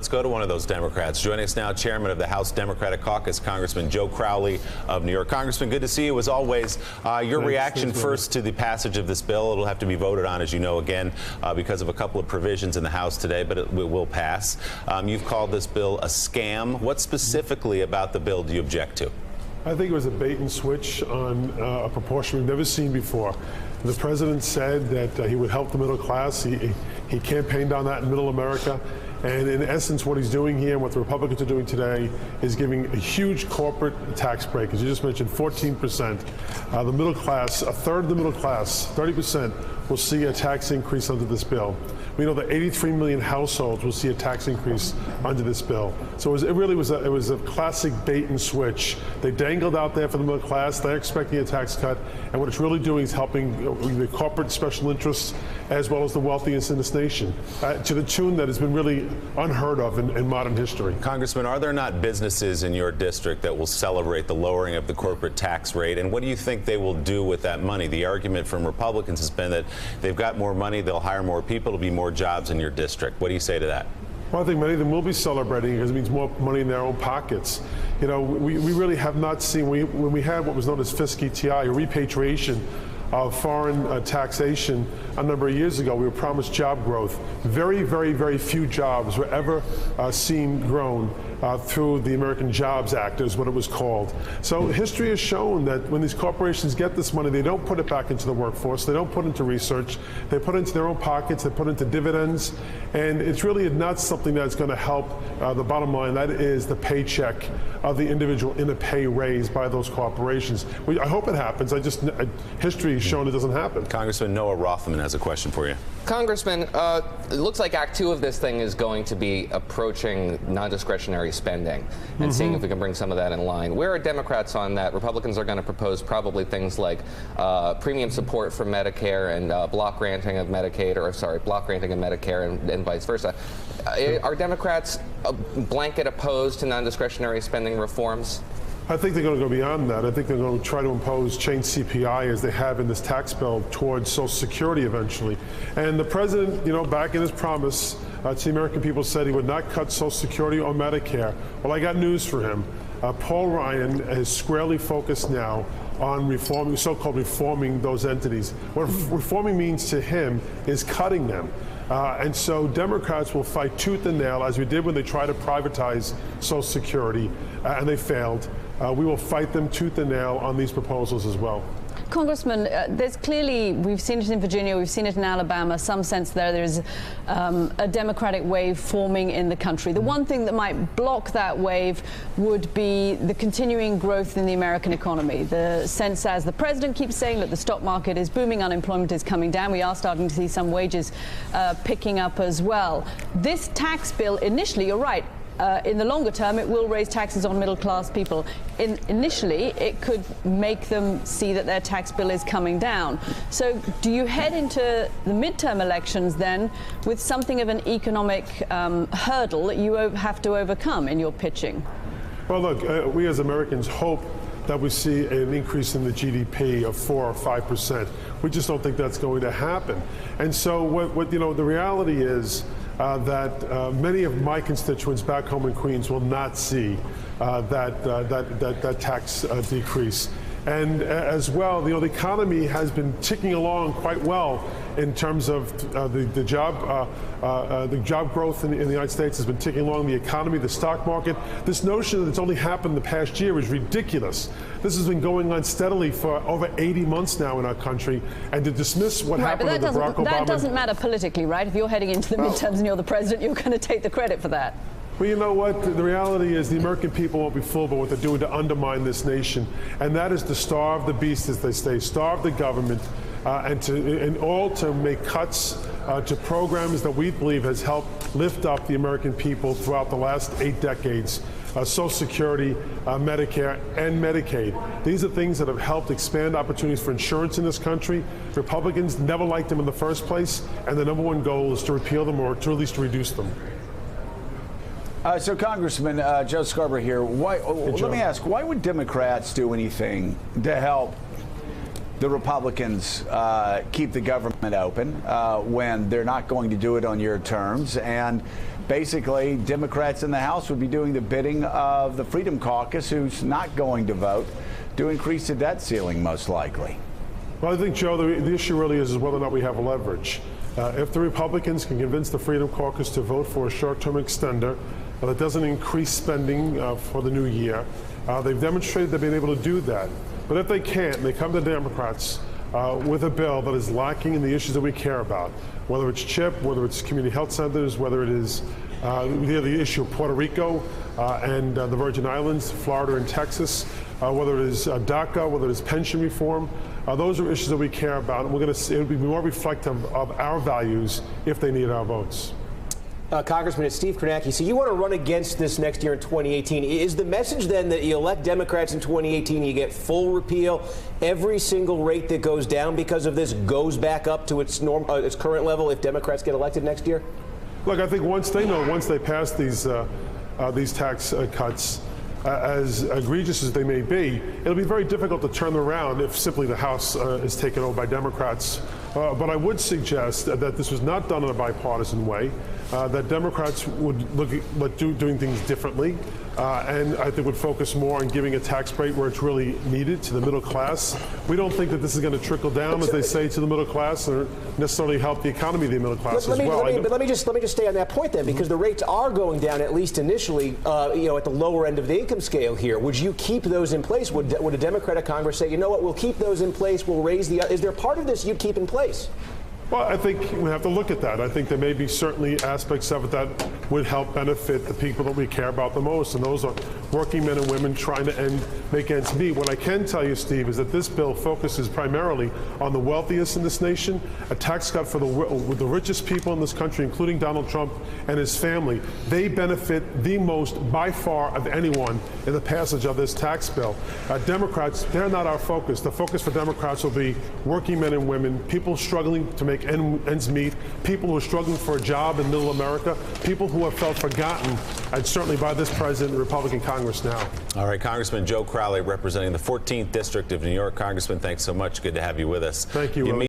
Let's go to one of those Democrats. Joining us now, Chairman of the House Democratic Caucus, Congressman Joe Crowley of New York. Congressman, good to see you as always. Your reaction first to the passage of this bill. It'll have to be voted on, as you know, again, because of a couple of provisions in the House today, but it will pass. You've called this bill a scam. What specifically about the bill do you object to? I think it was a bait and switch on a proportion we've never seen before. The president said that he would help the middle class. He campaigned on that in middle America. And in essence, what he's doing here and what the Republicans are doing today is giving a huge corporate tax break. As you just mentioned, 14%. The middle class, a third of the middle class, 30%, will see a tax increase under this bill. We know that 83 million households will see a tax increase under this bill. So it really was a classic bait and switch. They dangled out there for the middle class. They're expecting a tax cut. And what it's really doing is helping the corporate special interests as well as the wealthiest in this nation to the tune that has been really unheard of in modern history. Congressman, are there not businesses in your district that will celebrate the lowering of the corporate tax rate? And what do you think they will do with that money? The argument from Republicans has been that they've got more money, they'll hire more people, there'll be more jobs in your district. What do you say to that? Well, I think many of them will be celebrating because it means more money in their own pockets. You know, we really have not seen, when we had what was known as fiscal ETI, or repatriation of foreign taxation a number of years ago, we were promised job growth. Very, very, very few jobs were ever seen grown through the American Jobs Act, is what it was called. So history has shown that when these corporations get this money, they don't put it back into the workforce, they don't put it into research, they put it into their own pockets, they put it into dividends, and it's really not something that's going to help the bottom line. That is the paycheck of the individual in a pay raise by those corporations. I hope it happens. History has shown it doesn't happen. Congressman Noah Rothman has a question for you. Congressman, it looks like Act 2 of this thing is going to be approaching non-discretionary spending and seeing if we can bring some of that in line. Where are Democrats on that? Republicans are going to propose probably things like premium support for Medicare and block granting of Medicaid, or sorry, block granting of Medicare and vice versa. Are Democrats blanket opposed to non-discretionary spending reforms? I think they're going to go beyond that. I think they're going to try to change CPI as they have in this tax bill towards Social Security eventually. And the president, you know, back in his promise to the American people, said he would not cut Social Security or Medicare. Well, I got news for him. Paul Ryan is squarely focused now on reforming, so-called reforming those entities. What reforming means to him is cutting them. And so Democrats will fight tooth and nail, as we did when they tried to privatize Social Security, and they failed. We will fight them tooth and nail on these proposals as well. Congressman, there's clearly, we've seen it in Virginia, we've seen it in Alabama, some sense there's a Democratic wave forming in the country. The one thing that might block that wave would be the continuing growth in the American economy. The sense, as the president keeps saying, that the stock market is booming, unemployment is coming down. We are starting to see some wages picking up as well. This tax bill, initially, you're right, in the longer term, it will raise taxes on middle-class people. Initially, it could make them see that their tax bill is coming down. So do you head into the midterm elections then with something of an economic hurdle that you have to overcome in your pitching? Well, look, we as Americans hope that we see an increase in the GDP of 4 or 5%. We just don't think that's going to happen. And so what you know, the reality is that many of my constituents back home in Queens will not see that tax decrease. And as well, you know, the economy has been ticking along quite well in terms of the job growth in the United States has been ticking along. The economy, the stock market. This notion that it's only happened the past year is ridiculous. This has been going on steadily for over 80 months now in our country, and to dismiss what happened under Barack Obama. That doesn't matter politically, right? If you're heading into the midterms and you're the president, you're going to take the credit for that. Well, you know what? The reality is the American people won't be fooled by what they're doing to undermine this nation, and that is to starve the beast, as they say, starve the government, and all to make cuts to programs that we believe has helped lift up the American people throughout the last 8 decades. Social Security, Medicare, and Medicaid. These are things that have helped expand opportunities for insurance in this country. Republicans never liked them in the first place, and the #1 goal is to repeal them or to at least reduce them. So, Congressman Joe Scarborough here. Let me ask, why would Democrats do anything to help the Republicans keep the government open when they're not going to do it on your terms? And basically Democrats in the House would be doing the bidding of the Freedom Caucus, who's not going to vote, to increase the debt ceiling, most likely. Well, I think, Joe, the issue really is whether or not we have leverage. If the Republicans can convince the Freedom Caucus to vote for a short-term extender that doesn't increase spending for the new year, they've demonstrated they've been able to do that. But if they can't, and they come to Democrats with a bill that is lacking in the issues that we care about, whether it's CHIP, whether it's community health centers, whether it is the issue of Puerto Rico and the Virgin Islands, Florida and Texas, whether it is DACA, whether it is pension reform, those are issues that we care about, and it would be more reflective of our values if they need our votes. Congressman, it's Steve Kornacki. So you want to run against this next year in 2018. Is the message then that you elect Democrats in 2018, you get full repeal, every single rate that goes down because of this goes back up to its current level if Democrats get elected next year? Look, I think once they pass these tax cuts, as egregious as they may be, it'll be very difficult to turn them around if simply the House is taken over by Democrats. But I would suggest that this was not done in a bipartisan way, that Democrats would look at doing things differently, and I think would focus more on giving a tax break where it's really needed to the middle class. We don't think that this is going to trickle down, as they say, to the middle class, or necessarily help the economy of the middle class as well. But let me just stay on that point then, because the rates are going down, at least initially, at the lower end of the income scale here. Would you keep those in place? Would a Democratic Congress say, you know what, we'll keep those in place, we'll raise the... Is there part of this you'd keep in place? Well, I think we have to look at that. I think there may be certainly aspects of it that would help benefit the people that we care about the most, and those are working men and women trying to make ends meet. What I can tell you, Steve, is that this bill focuses primarily on the wealthiest in this nation, a tax cut for the richest people in this country, including Donald Trump and his family. They benefit the most, by far, of anyone in the passage of this tax bill. Democrats, they're not our focus. The focus for Democrats will be working men and women, people struggling to make ends meet, people who are struggling for a job in middle America, people who have felt forgotten, and certainly by this president and Republican Congress now. All right, Congressman Joe Crowley, representing the 14th District of New York. Congressman, thanks so much. Good to have you with us. Thank you, Willie.